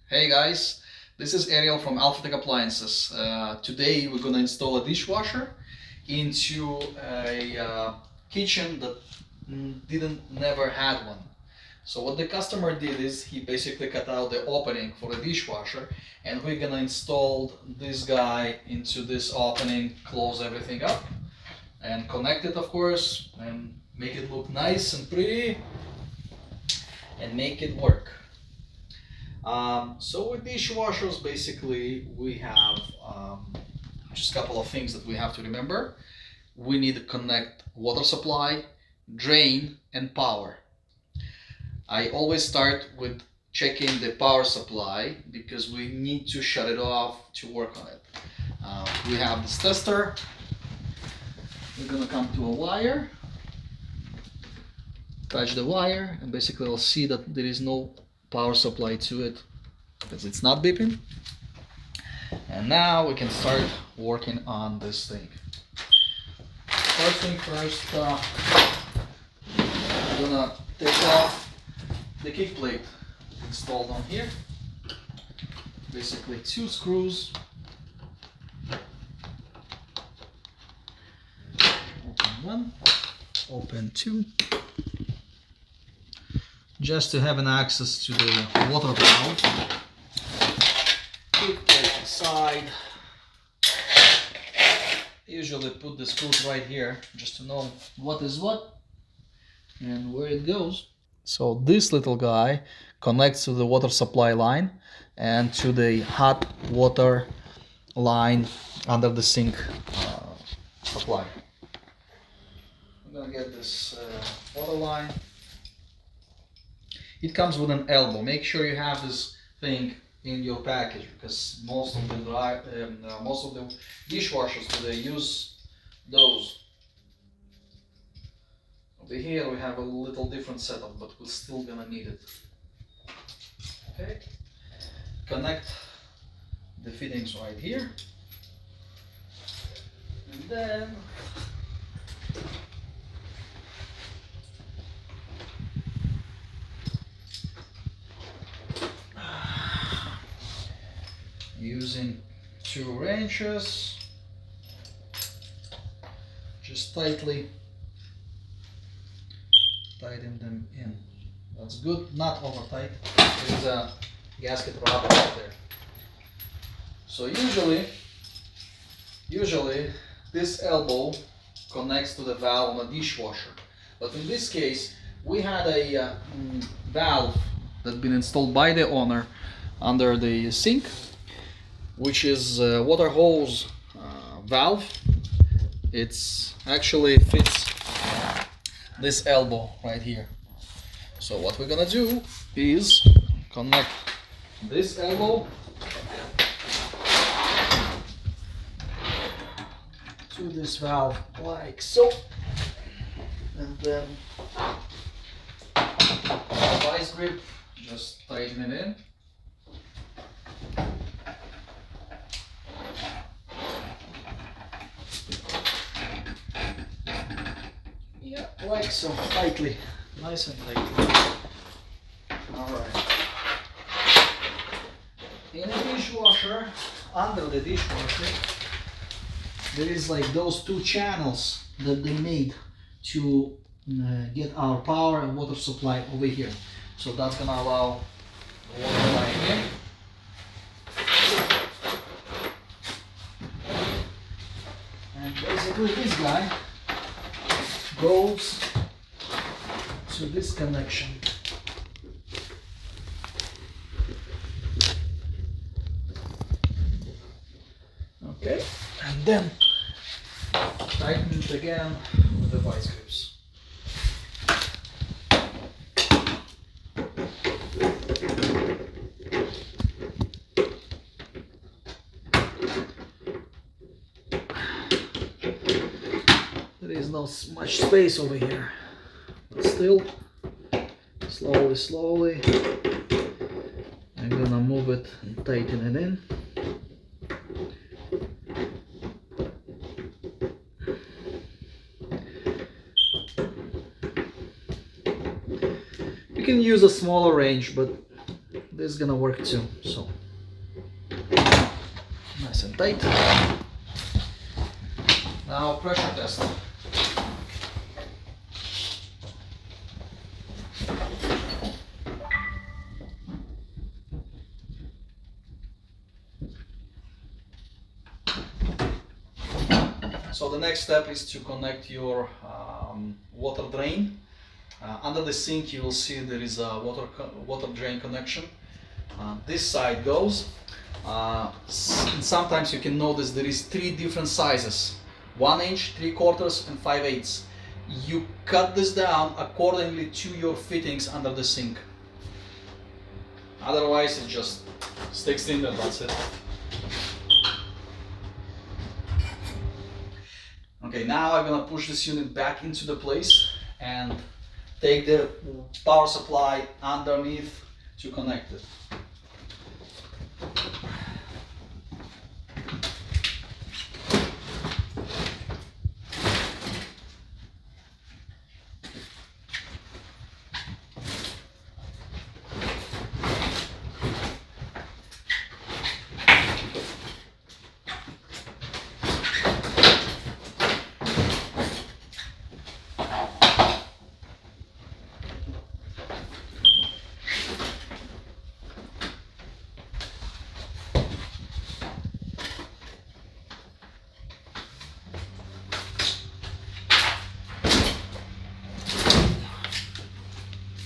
Hey guys, this is Ariel from Appliances. Today we're gonna install a dishwasher into a kitchen that didn't never had one. So what the customer did is he basically cut out the opening for the dishwasher, and we're gonna install this guy into this opening, close everything up, and connect it, of course, and make it look nice and pretty, and make it work. So with dishwashers, basically we have just a couple of things that we have to remember. We need to connect water supply, drain, and power. I always start with checking the power supply because we need to shut it off to work on it. We have this tester. We're gonna come to a wire, touch the wire, and basically I'll see that there is no power supply to it because it's not beeping. And now we can start working on this thing. First thing first, I'm gonna take off the kick plate installed on here. Basically 2 screws. Open 1, open 2. Just to have an access to the water valve. Kick plate aside. Usually put the screws right here just to know what is what and where it goes. So this little guy connects to the water supply line and to the hot water line under the sink supply. I'm gonna get this water line. It comes with an elbow. Make sure you have this thing in your package because most of the dishwashers today use those. Over here we have a little different setup, but we're still gonna need it. Okay, connect the fittings right here, and then using 2 wrenches, just tightly tighten them in. That's good, not over tight. There's a gasket rubber right there. So usually this elbow connects to the valve on a dishwasher, but in this case we had a valve that's been installed by the owner under the sink, which is a water hose valve. It's actually fits this elbow right here. So what we're gonna do is connect this elbow to this valve like so, and then vice grip, just tighten it in. Yeah, like so, tightly, nice and tightly. Alright. In a dishwasher, under the dishwasher, there is like those 2 channels that they made to get our power and water supply over here. So that's gonna allow the water line in. And basically this guy goes to this connection. Okay, and then tighten it again with the vice grips. There is not much space over here, but still, slowly, I'm gonna move it and tighten it in. You can use a smaller wrench, but this is gonna work too. So nice and tight. Now pressure test. So the next step is to connect your water drain. Under the sink you will see there is a water drain connection. This side goes. Sometimes you can notice there is 3 different sizes: 1 inch, 3/4 and 5/8. You cut this down accordingly to your fittings under the sink. Otherwise it just sticks in there, that's it. Okay, now I'm gonna push this unit back into the place and take the power supply underneath to connect it.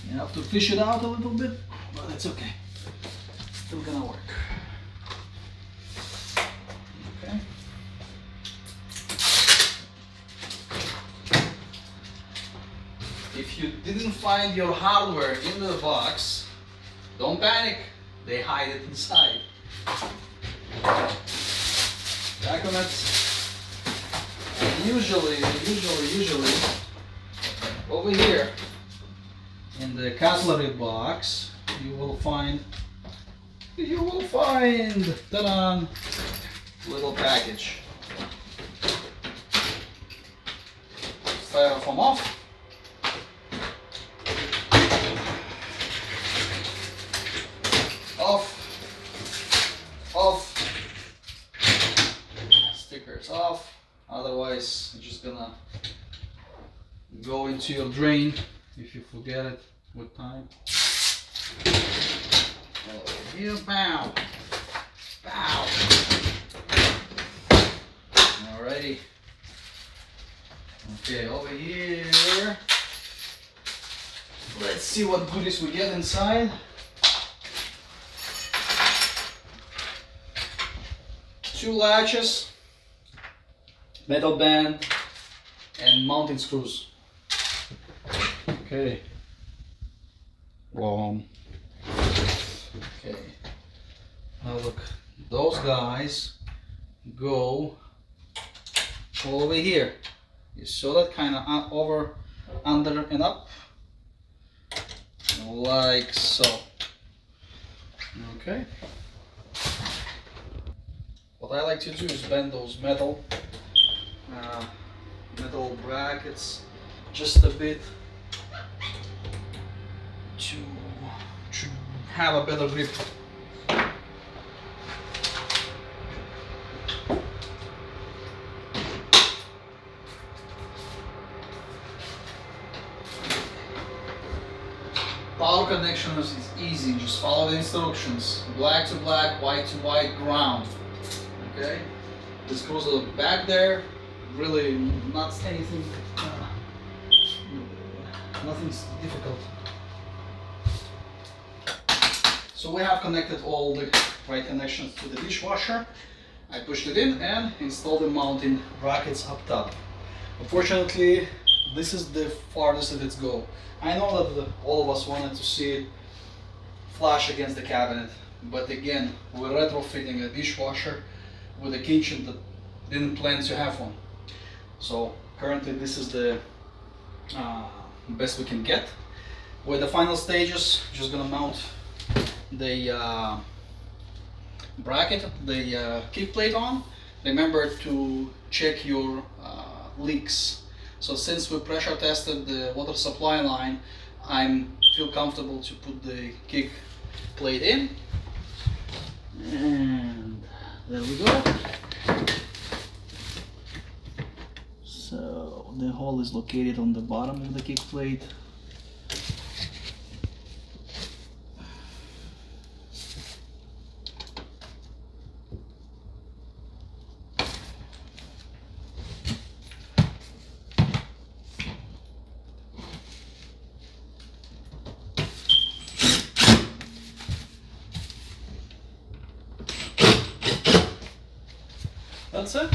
You have to fish it out a little bit, but it's okay. Still gonna work. Okay. If you didn't find your hardware in the box, don't panic. They hide it inside. Back on it. And usually, over here in the cutlery box, you will find, ta-da, little package. Styrofoam off. Off. Stickers off. Otherwise, it's just gonna go into your drain if you forget it with time. Over here, bow. Alrighty. Okay, over here. Let's see what goodies we get inside. 2 latches, metal band, and mounting screws. Okay. Okay. Now look, those guys go over here. You saw that kind of over, under, and up, like so. Okay. What I like to do is bend those metal brackets just a bit to have a better grip. Power connection is easy, just follow the instructions. Black to black, white to white, ground. Okay, this goes back there, really not anything, nothing's difficult. So we have connected all the right connections to the dishwasher. I pushed it in and installed the mounting brackets up top. Unfortunately, this is the farthest that it's go. I know that all of us wanted to see it flush against the cabinet, but again, we're retrofitting a dishwasher with a kitchen that didn't plan to have one. So currently this is the best we can get. With the final stages, just gonna mount the bracket, the kick plate on. Remember to check your leaks. So since we pressure tested the water supply line, I feel comfortable to put the kick plate in, and there we go. So the hole is located on the bottom of the kick plate. That's it.